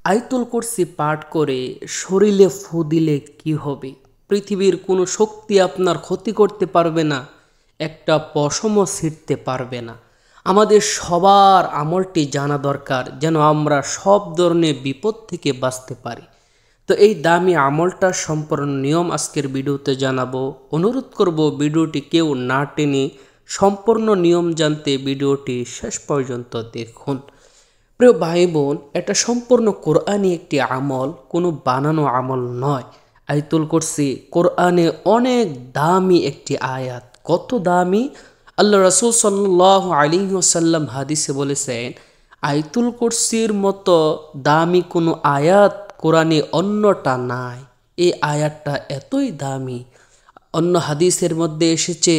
আয়াতুল কুরসি পাঠ করে শরীরে ফু দিলে কি হবে? পৃথিবীর কোনো শক্তি আপনার ক্ষতি করতে পারবে না, একটা পশমও ছিঁড়তে পারবে না। আমাদের সবার আমলটি জানা দরকার, যেন আমরা সব ধরনের বিপদ থেকে বাঁচতে পারি। তো এই দামি আমলটার সম্পূর্ণ নিয়ম আজকের ভিডিওতে জানাবো। অনুরোধ করব ভিডিওটি কেউ না টেনে সম্পূর্ণ নিয়ম জানতে ভিডিওটি শেষ পর্যন্ত দেখুন। প্রিয় ভাই বোন, এটা সম্পূর্ণ কোরআনি একটি আমল, কোনো বানানো আমল নয়। আয়াতুল কুরসি কোরআনে অনেক দামি একটি আয়াত। কত দামি! আল্লাহ রাসূল সাল্লাল্লাহু আলাইহি ওয়াসাল্লাম হাদিসে বলেছেন, আয়াতুল কুরসির মতো দামি কোনো আয়াত কোরআনে অন্যটা নাই। এই আয়াতটা এতই দামি। অন্য হাদিসের মধ্যে এসেছে,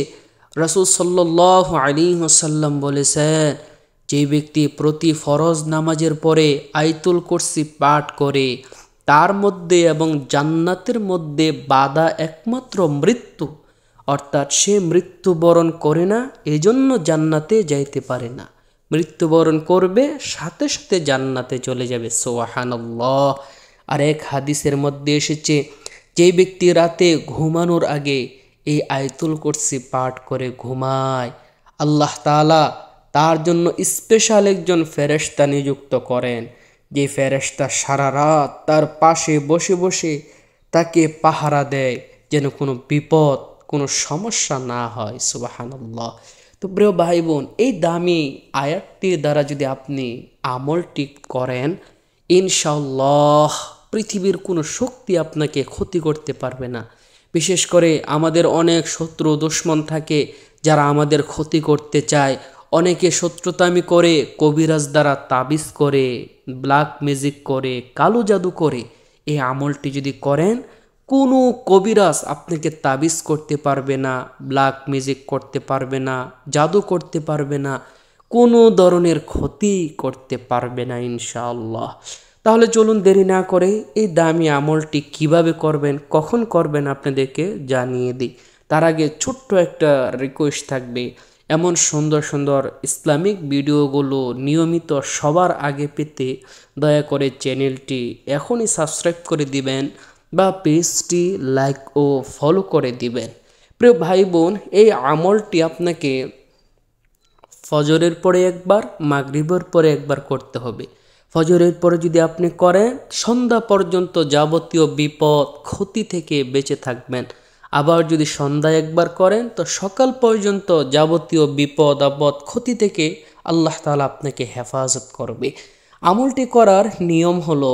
রাসূল সাল্লাল্লাহু আলাইহি ওয়াসাল্লাম বলেছেন, যে ব্যক্তি প্রতি ফরজ নামাজের পরে আয়াতুল কুরসি পাঠ করে, তার মধ্যে এবং জান্নাতের মধ্যে বাধা একমাত্র মৃত্যু। অর্থাৎ সে মৃত্যুবরণ করে না, এজন্য জান্নাতে যাইতে পারে না। মৃত্যুবরণ করবে, সাথে সাথে জান্নাতে চলে যাবে। সুবহানাল্লাহ। আর এক হাদিসের মধ্যে এসেছে, যে ব্যক্তি রাতে ঘুমানোর আগে এই আয়াতুল কুরসি পাঠ করে ঘুমায়, আল্লাহ তাআলা তার জন্য স্পেশাল একজন ফেরেশতা নিযুক্ত করেন, যে ফেরেশতা সারা রাত তার পাশে বসে বসে তাকে পাহারা দেয়, যেন কোনো বিপদ, কোনো সমস্যা না হয়। সুবহানাল্লাহ। তো প্রিয় ভাই বোন, এই দামি আয়াতটির দ্বারা যদি আপনি আমলটি করেন, ইনশাআল্লাহ পৃথিবীর কোনো শক্তি আপনাকে ক্ষতি করতে পারবে না। বিশেষ করে আমাদের অনেক শত্রু দুশমন থাকে, যারা আমাদের ক্ষতি করতে চায়। অনেকে শত্রুতামি করে, কবিরাজ দ্বারা তাবিজ করে, ব্ল্যাক ম্যাজিক করে, কালো জাদু করে। এই আমলটি যদি করেন, কোনো কবিরাজ আপনাকে তাবিজ করতে পারবে না, ব্ল্যাক ম্যাজিক করতে পারবে না, জাদু করতে পারবে না, কোনো ধরনের ক্ষতি করতে পারবে না ইনশাআল্লাহ। তাহলে চলুন দেরি না করে এই দামি আমলটি কিভাবে করবেন, কখন করবেন আপনাদেরকে জানিয়ে দিই। তার আগে ছোট্ট একটা রিকোয়েস্ট থাকবে, এমন সুন্দর সুন্দর ইসলামিক ভিডিওগুলো নিয়মিত সবার আগে পেতে দয়া করে চ্যানেলটি এখনই সাবস্ক্রাইব করে দিবেন বা পেজটি লাইক ও ফলো করে দিবেন। প্রিয় ভাই বোন, এই আমলটি আপনাকে ফজরের পরে একবার, মাগরিবের পরে একবার করতে হবে। ফজরের পরে যদি আপনি করেন, সন্ধ্যা পর্যন্ত যাবতীয় বিপদ ক্ষতি থেকে বেঁচে থাকবেন। আবার যদি সন্ধ্যায় একবার করেন, তো সকাল পর্যন্ত যাবতীয় বিপদ আপদ ক্ষতি থেকে আল্লাহ তাআলা আপনাকে হেফাজত করবে। আমলটি করার নিয়ম হলো,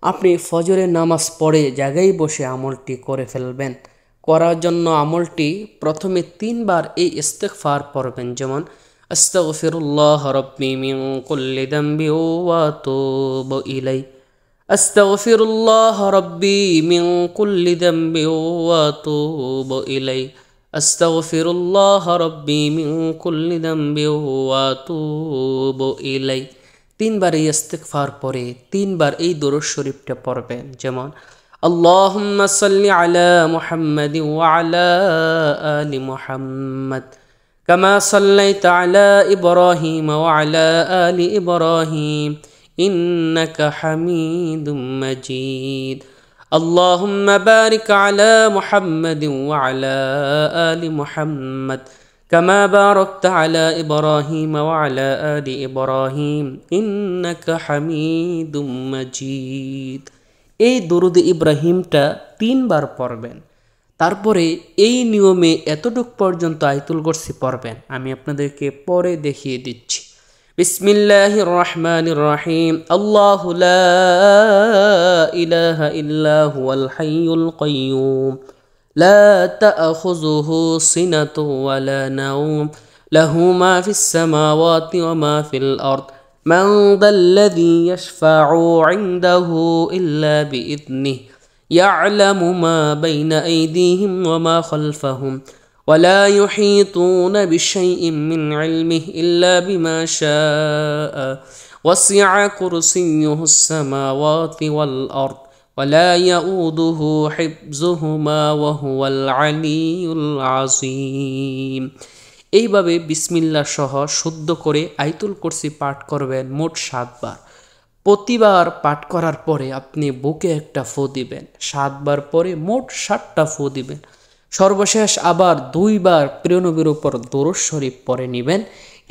আপনি ফজরের নামাজ পড়ে জায়গায় বসে আমলটি করে ফেলবেন। করার জন্য আমলটি প্রথমে 3 বার এই ইস্তিগফার পড়বেন, যেমন আস্তাগফিরুল্লাহ রাব্বি মিন কুল্লি যামবি ওয়া আতুবু ইলাই। আস্তাগফিরুল্লাহ রাব্বি মিন কুল্লি যামবি ওয়া আতুবু ইলাই। আস্তাগফিরুল্লাহ রাব্বি মিন কুল্লি যামবি ওয়া আতুবু ইলাই। 3 বার এই ইস্তিগফার পরে 3 বার এই দরুদ শরীফটা পড়বেন, যেমন আল্লাহুম্মা সাল্লি আলা মুহাম্মাদিন ওয়া আলা আলি মুহাম্মাদ কামা সাল্লাইতা আলা ইব্রাহিম ওয়া আলা আলি ইব্রাহিম ইন্নাকা হামিদুম মাজিদ। আল্লাহুম্মা বারিক আলা মুহাম্মাদিন ওয়া আলা আলি মুহাম্মাদ কামা বারাকতা আলা ইব্রাহিম ওয়া আলা আলি ইব্রাহিম ইন্নাকা হামিদুম মাজিদ। এই দরুদ ইব্রাহিমটা 3 বার পড়বেন। তারপরে এই নিয়মে এতটুক পর্যন্ত আয়াতুল কুরসি পড়বেন। আমি আপনাদেরকে পরে দেখিয়ে দিচ্ছি। বিসমিল্লাহির রহমানির রহিম। আল্লাহু লা ইলাহা ইল্লা হুয়াল হাইয়ুল কাইয়্যুম লা তা'খুযুহু সিনাতুন ওয়া লা নাওম লাহু মা ফিস সামাওয়াতি ওয়া মা ফিল আরদ মান যাল্লাযী ইয়াশফা'ু 'ইনদাহু ইল্লা বিইذনিহি يعلم ما بين أيديهم وما خلفهم ولا يحيطون بشيء من علمه إلا بما شاء وسع كرسيه السماوات والأرض ولا يؤوده حفظهما وهو العلي العظيم। এইভাবে বিসমিল্লাহ সহ শুদ্ধ করে আয়াতুল কুরসি পাঠ করবেন মোট 7 বার। প্রতিবার পাঠ করার পরে আপনি বুকে একটা ফু দিবেন, 7 বার পরে মোট 7টা ফু দিবেন। সর্বশেষ আবার 2 বার প্রিয় নবীর উপর দরুদ শরীফ পড়ে নেবেন।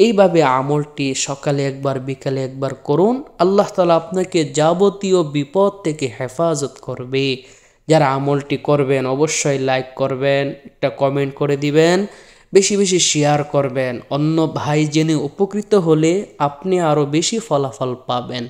এইভাবে আমলটি সকালে একবার বিকালে একবার করুন। আল্লাহ তাআলা আপনাকে যাবতীয় বিপদ থেকে হেফাজত করবে। যারা আমলটি করবেন অবশ্যই লাইক করবেন, একটা কমেন্ট করে দিবেন, বেশি বেশি শেয়ার করবেন। অন্য ভাই জেনে উপকৃত হলে আপনি আরও বেশি ফলাফল পাবেন।